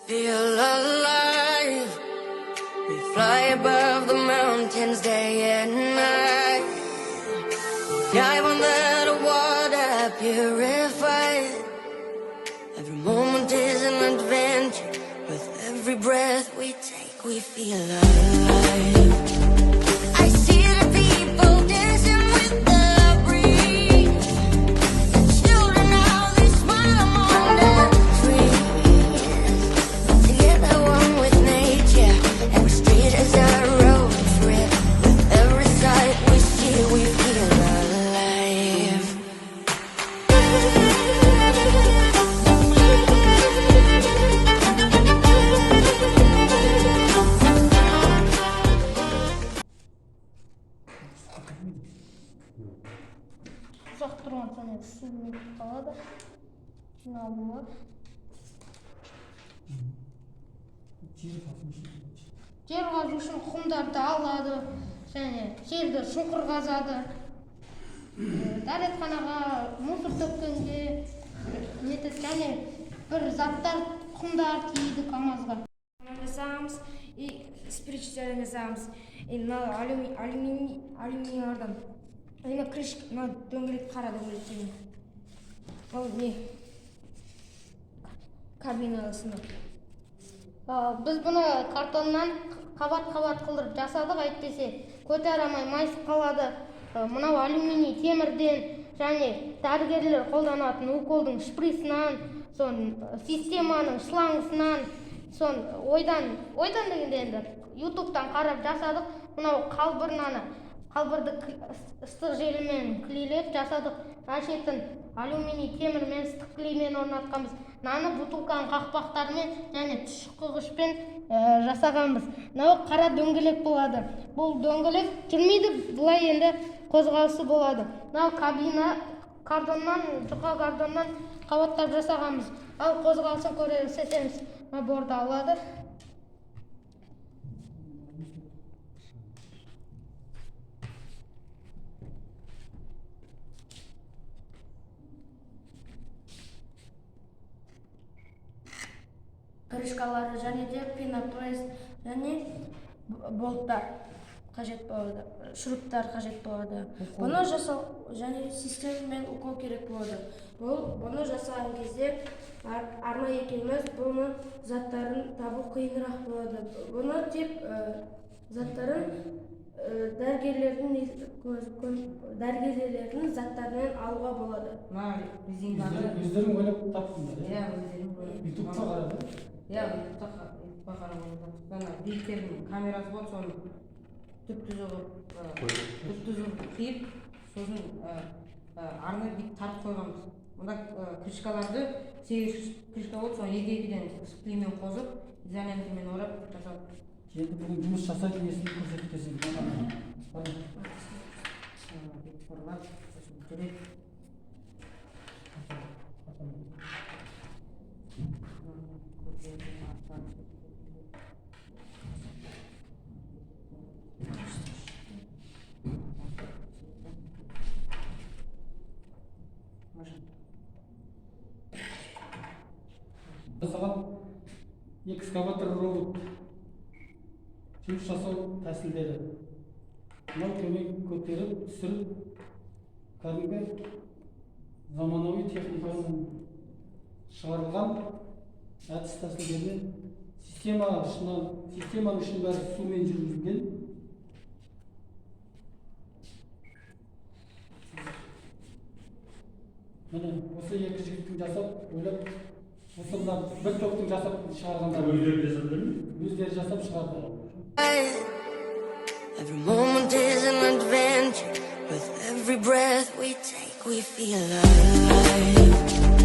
feel alive. We fly above the mountains day and night. Dive under the water purified. Every moment is an adventure. With every breath we take, we feel alive. I see the people dancing with the breeze. Children now they smile among the trees. Together one with nature. Every street is a road trip. With every sight we see, we feel alive. Uzak durған соң су өтіп қалады. Жиналуы. Жер қазу үшін құмдарды алады, және жерді шұңқыр қазады. Дәретханаға мусор төккенде және бір заттар құмдар тиеді КамАЗға. Жасаймыз и с причисляем жасаймыз. И на алюминийлардан. Мына крышка, мына дөңгелек қара дөңгелек деген. Ол не? Кабинасында. Біз бұны картоннан қабат-қабат қылдырып жасадық, әйтпесе көтере алмай майысып қалады. Мынау алюминий темірден және дәрігерлер қолданатын уколдың шприцынан, сон системаның шлангысынан, сон ойдан дегенде енді ютубтан қарап жасадық. Мынау қалбырды ыстық желімен клейлеп жасадық. Шетін алюминий темірмен ыстық клеймен орнатқанбыз. Наны бутылканың қақпақтарымен және түшқығышпен жасағанбыз. Мынау қара дөңгелек болады. Бұл дөңгелек жүрмейді, бұлай енді қозғалысы болады. Мынау кабина жұқа картоннан қабаттап жасағанбыз. Ал қозғалысын көрсетеміз. Борды алады. Крышкалары және де пенопласт және болттар қажет болады, шуруптар қажет болады. Бұны жасау және системамен укол керек болады. Бұны жасаған кезде арнайы екенміз, бұны заттарын табу қиынырақ болады. Бұны тек заттарын дәрігерлердің заттарынан алуға болады. Өздерің ойлап таптыңдар? Иә, өздерің ойлап. ютубқа қарады? Иә, ютубқа қарап отырдық. Биіктердің камерасы болды, соны түп-түзу қиып, сосын арнайы бит тарып қойғанбыз. Мұнда крышкаларды 8 крышка болды, соны екі-екіден клеймен қосып, изолентамен орап жасадық. Енді бүгін жұмыс жасайтын несін көрсетіп берсең. Сағат экскаватор робот жұмыс жасау тәсілдері. Мынау төмен көтеріп, түсіріп, кәдімгі заманауи техниканың шығарылған әдіс тәсілдермен системаның ішін бәрі сумен жүргізілген. Міне осы екі жігіттің жасап, ойлап, осында бір топтың жасап шығарғандар. Өздері жасап шығарды. Every moment is an adventure. With every breath we take, we feel alive.